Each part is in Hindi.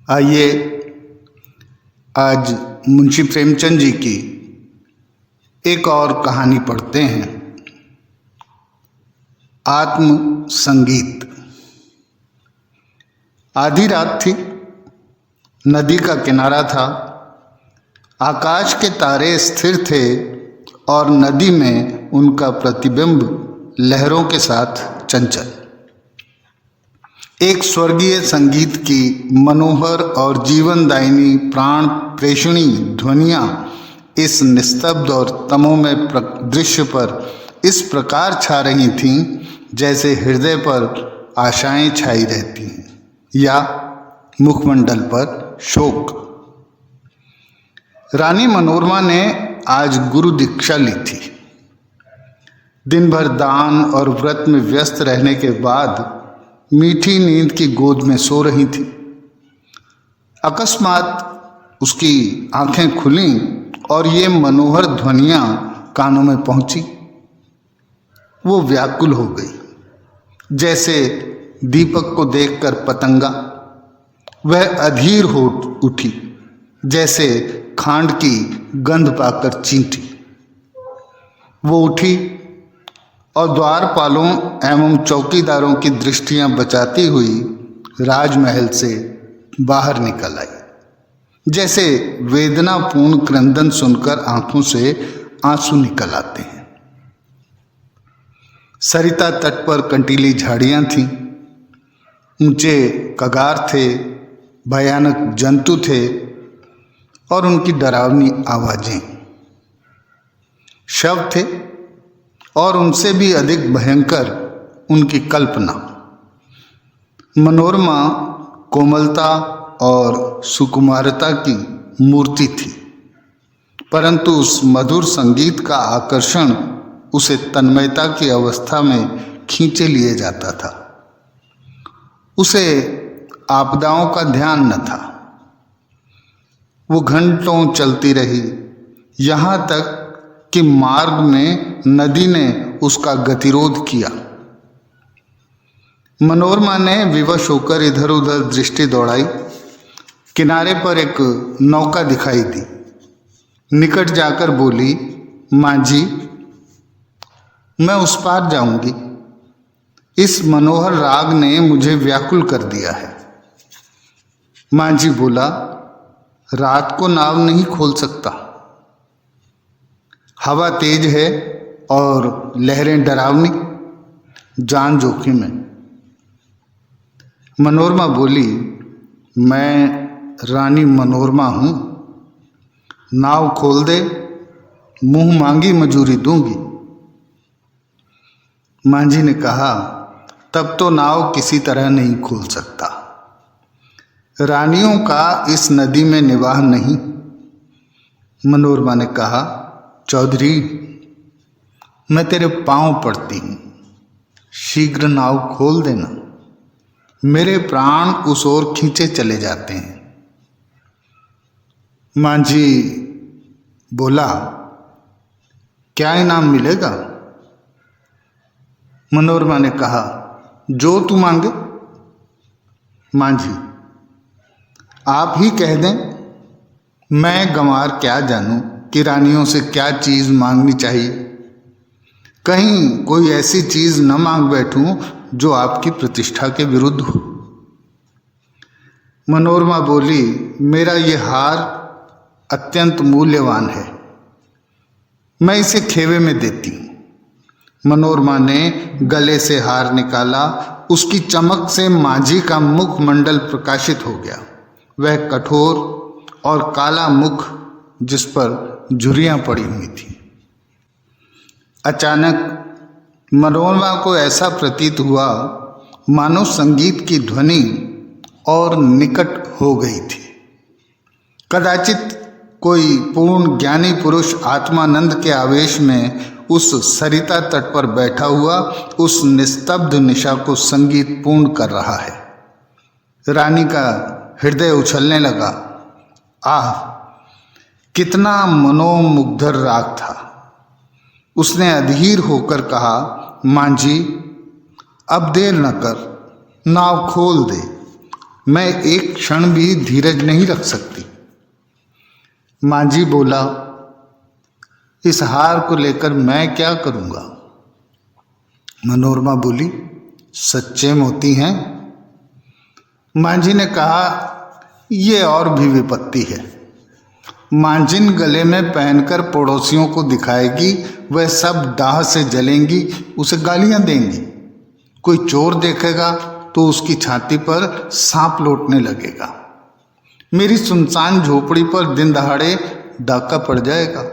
आइए आज मुंशी प्रेमचंद जी की एक और कहानी पढ़ते हैं। आत्म संगीत। आधी रात थी, नदी का किनारा था, आकाश के तारे स्थिर थे और नदी में उनका प्रतिबिंब लहरों के साथ चंचल। एक स्वर्गीय संगीत की मनोहर और जीवनदायिनी प्राण प्रेषणी ध्वनियाँ इस निस्तब्ध और तमोमय दृश्य पर इस प्रकार छा रही थीं जैसे हृदय पर आशाएं छाई रहती हैं या मुखमंडल पर शोक। रानी मनोरमा ने आज गुरु दीक्षा ली थी। दिन भर दान और व्रत में व्यस्त रहने के बाद मीठी नींद की गोद में सो रही थी। अकस्मात उसकी आंखें खुलीं और ये मनोहर ध्वनियाँ कानों में पहुंची। वो व्याकुल हो गई, जैसे दीपक को देखकर पतंगा। वह अधीर हो उठी, जैसे खांड की गंध पाकर चींटी। वो उठी और द्वारपालों एवं चौकीदारों की दृष्टियां बचाती हुई राजमहल से बाहर निकल आई, जैसे वेदनापूर्ण क्रंदन सुनकर आंखों से आंसू निकल आते हैं। सरिता तट पर कंटीली झाड़ियां थीं, ऊंचे कगार थे, भयानक जंतु थे और उनकी डरावनी आवाजें। शव थे और उनसे भी अधिक भयंकर उनकी कल्पना। मनोरमा कोमलता और सुकुमारता की मूर्ति थी, परंतु उस मधुर संगीत का आकर्षण उसे तन्मयता की अवस्था में खींचे लिए जाता था। उसे आपदाओं का ध्यान न था। वो घंटों चलती रही, यहाँ तक कि मार्ग में नदी ने उसका गतिरोध किया। मनोरमा ने विवश होकर इधर उधर दृष्टि दौड़ाई। किनारे पर एक नौका दिखाई दी। निकट जाकर बोली, माँ जी, मैं उस पार जाऊंगी। इस मनोहर राग ने मुझे व्याकुल कर दिया है। माँ जी बोला, रात को नाव नहीं खोल सकता। हवा तेज है और लहरें डरावनी, जान जोखिम है। मनोरमा बोली, मैं रानी मनोरमा हूँ, नाव खोल दे, मुंह मांगी मजूरी दूंगी। मां जी ने कहा, तब तो नाव किसी तरह नहीं खोल सकता। रानियों का इस नदी में निवाह नहीं। मनोरमा ने कहा, चौधरी, मैं तेरे पांव पड़ती हूँ, शीघ्र नाव खोल देना। मेरे प्राण उस ओर खींचे चले जाते हैं। मां जी बोला, क्या इनाम मिलेगा? मनोरमा ने कहा, जो तू मांगे। मां जी, आप ही कह दें, मैं गंवार क्या जानूं कि रानियों से क्या चीज मांगनी चाहिए। कहीं कोई ऐसी चीज न मांग बैठूं जो आपकी प्रतिष्ठा के विरुद्ध हो। मनोरमा बोली, मेरा ये हार अत्यंत मूल्यवान है, मैं इसे खेवे में देती हूं। मनोरमा ने गले से हार निकाला। उसकी चमक से माझी का मुखमंडल प्रकाशित हो गया। वह कठोर और काला मुख, जिस पर झुर्रियां पड़ी हुई थी। अचानक मनोरमा को ऐसा प्रतीत हुआ मानो संगीत की ध्वनि और निकट हो गई थी। कदाचित कोई पूर्ण ज्ञानी पुरुष आत्मानंद के आवेश में उस सरिता तट पर बैठा हुआ उस निस्तब्ध निशा को संगीत पूर्ण कर रहा है। रानी का हृदय उछलने लगा। आह, कितना मनोमुग्धर राग था। उसने अधीर होकर कहा, मां जी, अब देर न कर, नाव खोल दे। मैं एक क्षण भी धीरज नहीं रख सकती। मांझी बोला, इस हार को लेकर मैं क्या करूंगा? मनोरमा बोली, सच्चे मोती हैं। मांझी ने कहा, ये और भी विपत्ति है। मांझिन गले में पहनकर पड़ोसियों को दिखाएगी, वह सब दाह से जलेंगी, उसे गालियां देंगी। कोई चोर देखेगा तो उसकी छाती पर सांप लौटने लगेगा। मेरी सुनसान झोपड़ी पर दिन दहाड़े डाका पड़ जाएगा।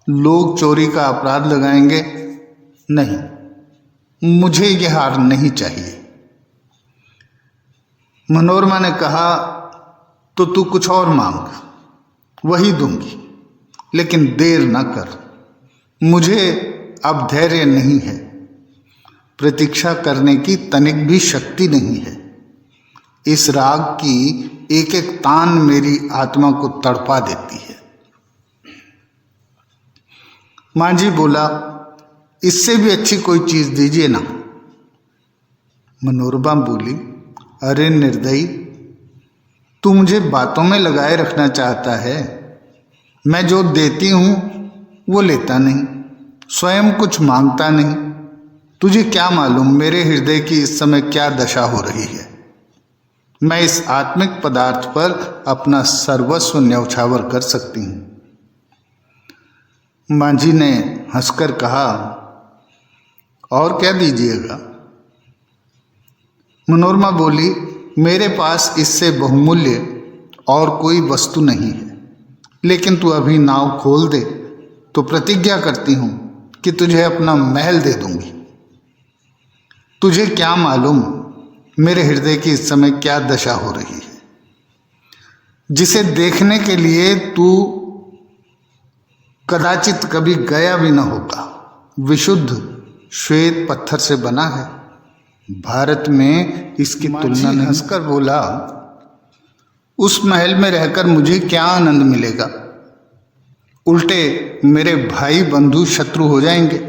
लोग चोरी का अपराध लगाएंगे। नहीं, मुझे यह हार नहीं चाहिए। मनोरमा ने कहा, तो तू कुछ और मांग, वही दूंगी, लेकिन देर न कर। मुझे अब धैर्य नहीं है, प्रतीक्षा करने की तनिक भी शक्ति नहीं है। इस राग की एक एक तान मेरी आत्मा को तड़पा देती है। मांझी बोला, इससे भी अच्छी कोई चीज दीजिए ना। मनोरमा बोली, अरे निर्दयी, तू मुझे बातों में लगाए रखना चाहता है। मैं जो देती हूं वो लेता नहीं, स्वयं कुछ मांगता नहीं। तुझे क्या मालूम मेरे हृदय की इस समय क्या दशा हो रही है। मैं इस आत्मिक पदार्थ पर अपना सर्वस्व न्यौछावर कर सकती हूं। मांझी ने हंसकर कहा, और क्या दीजिएगा? मनोरमा बोली, मेरे पास इससे बहुमूल्य और कोई वस्तु नहीं है, लेकिन तू अभी नाव खोल दे तो प्रतिज्ञा करती हूं कि तुझे अपना महल दे दूंगी। तुझे क्या मालूम मेरे हृदय की इस समय क्या दशा हो रही है, जिसे देखने के लिए तू कदाचित कभी गया भी न होगा। विशुद्ध श्वेत पत्थर से बना है। भारत में इसकी तुलना नहीं। हंसकर बोला, उस महल में रहकर मुझे क्या आनंद मिलेगा? उल्टे मेरे भाई बंधु शत्रु हो जाएंगे।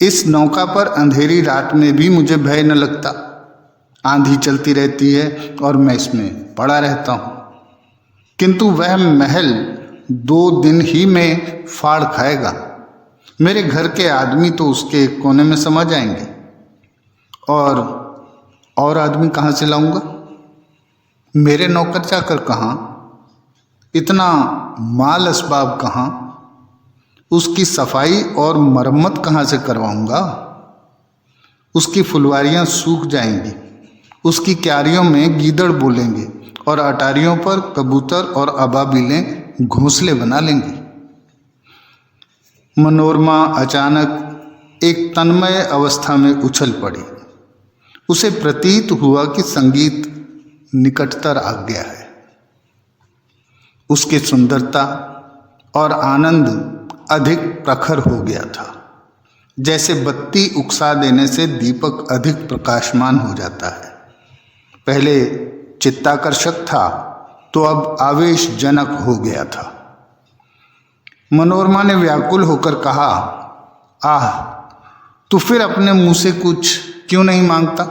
इस नौका पर अंधेरी रात में भी मुझे भय न लगता। आंधी चलती रहती है और मैं इसमें पड़ा रहता हूं, किंतु वह महल 2 दिन ही में फाड़ खाएगा। मेरे घर के आदमी तो उसके एक कोने में समा जाएंगे, और आदमी कहाँ से लाऊंगा? मेरे नौकर चाकर कहाँ? इतना माल असबाब कहाँ? उसकी सफाई और मरम्मत कहाँ से करवाऊंगा? उसकी फुलवारियां सूख जाएंगी, उसकी क्यारियों में गीदड़ बोलेंगे और अटारियों पर कबूतर और अबाबिलें घोंसले बना लेंगी। मनोरमा अचानक एक तन्मय अवस्था में उछल पड़ी। उसे प्रतीत हुआ कि संगीत निकटतर आ गया है। उसकी सुंदरता और आनंद अधिक प्रखर हो गया था। जैसे बत्ती उकसा देने से दीपक अधिक प्रकाशमान हो जाता है। पहले चित्ताकर्षक था तो अब आवेशजनक हो गया था। मनोरमा ने व्याकुल होकर कहा, आह, तू फिर अपने मुंह से कुछ क्यों नहीं मांगता?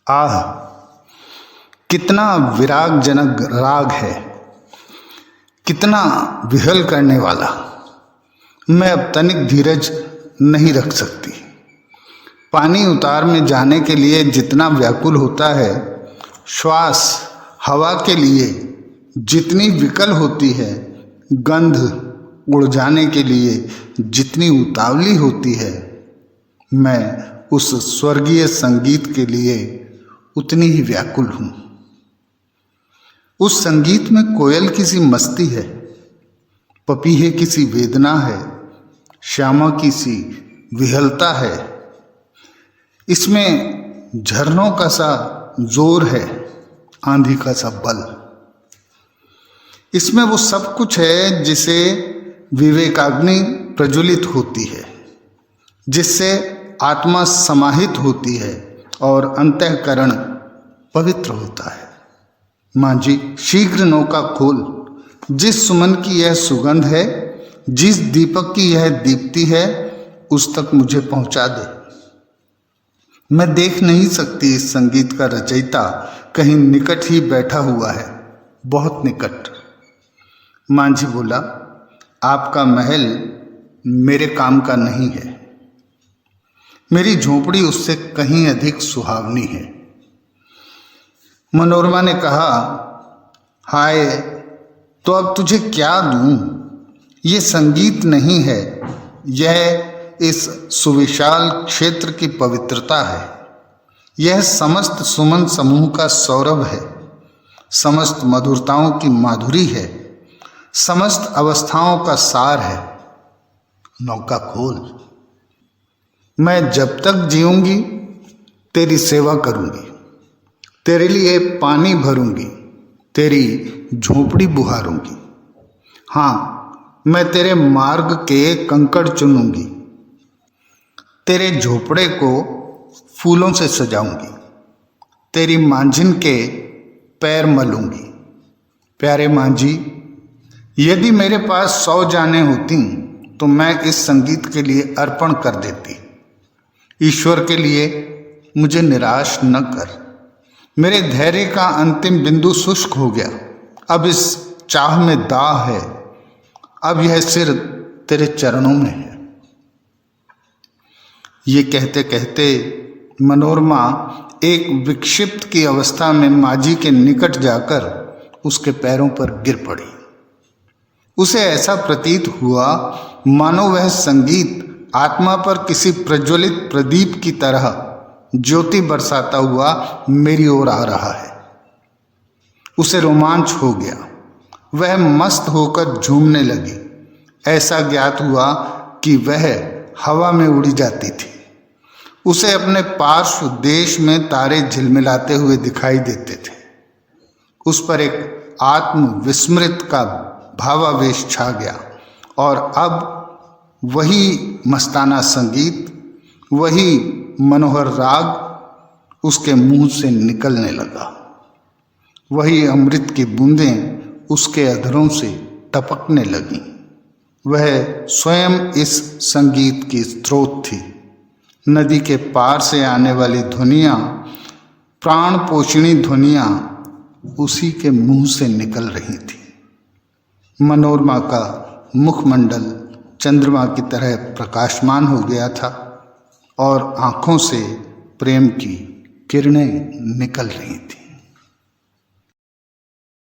आह, कितना विरागजनक राग है, कितना विहल करने वाला। मैं अब तनिक धीरज नहीं रख सकती। पानी उतार में जाने के लिए जितना व्याकुल होता है, श्वास हवा के लिए जितनी विकल होती है, गंध उड़ जाने के लिए जितनी उतावली होती है, मैं उस स्वर्गीय संगीत के लिए उतनी ही व्याकुल हूँ। उस संगीत में कोयल की सी मस्ती है, पपीहे की सी वेदना है, श्यामा की सी विहलता है। इसमें झरनों का सा जोर है, आंधी का सा बल। इसमें वो सब कुछ है जिसे विवेकाग्नि प्रज्वलित होती है, जिससे आत्मा समाहित होती है और अंतःकरण पवित्र होता है। मांझी, शीघ्र नौका खोल। जिस सुमन की यह सुगंध है, जिस दीपक की यह दीप्ति है, उस तक मुझे पहुंचा दे। मैं देख नहीं सकती इस संगीत का रचयिता कहीं निकट ही बैठा हुआ है, बहुत निकट। मांझी बोला, आपका महल मेरे काम का नहीं है, मेरी झोपड़ी उससे कहीं अधिक सुहावनी है। मनोरमा ने कहा, हाय, तो अब तुझे क्या दूं? ये संगीत नहीं है, यह इस सुविशाल क्षेत्र की पवित्रता है। यह समस्त सुमन समूह का सौरभ है, समस्त मधुरताओं की माधुरी है, समस्त अवस्थाओं का सार है। नौका खोल। मैं जब तक जीऊंगी तेरी सेवा करूंगी, तेरे लिए पानी भरूंगी, तेरी झोपड़ी बुहारूंगी। हाँ, मैं तेरे मार्ग के कंकड़ चुनूंगी, तेरे झोपड़े को फूलों से सजाऊंगी, तेरी मांझिन के पैर मलूंगी। प्यारे मांझी, यदि मेरे पास 100 जानें होती तो मैं इस संगीत के लिए अर्पण कर देती। ईश्वर के लिए मुझे निराश न कर। मेरे धैर्य का अंतिम बिंदु शुष्क हो गया। अब इस चाह में दाह है। अब यह सिर तेरे चरणों में है। ये कहते कहते मनोरमा एक विक्षिप्त की अवस्था में मांझी के निकट जाकर उसके पैरों पर गिर पड़ी। उसे ऐसा प्रतीत हुआ मानो वह संगीत आत्मा पर किसी प्रज्वलित प्रदीप की तरह ज्योति बरसाता हुआ मेरी ओर आ रहा है। उसे रोमांच हो गया। वह मस्त होकर झूमने लगी। ऐसा ज्ञात हुआ कि वह हवा में उड़ी जाती थी। उसे अपने पार्श्व देश में तारे झिलमिलाते हुए दिखाई देते थे। उस पर एक आत्म विस्मृत का भावावेश छा गया और अब वही मस्ताना संगीत, वही मनोहर राग उसके मुंह से निकलने लगा। वही अमृत की बूंदें उसके अधरों से टपकने लगीं। वह स्वयं इस संगीत की स्रोत थी। नदी के पार से आने वाली ध्वनियाँ, प्राण पोषणी ध्वनियाँ उसी के मुंह से निकल रही थी। मनोरमा का मुखमंडल चंद्रमा की तरह प्रकाशमान हो गया था और आँखों से प्रेम की किरणें निकल रही थी।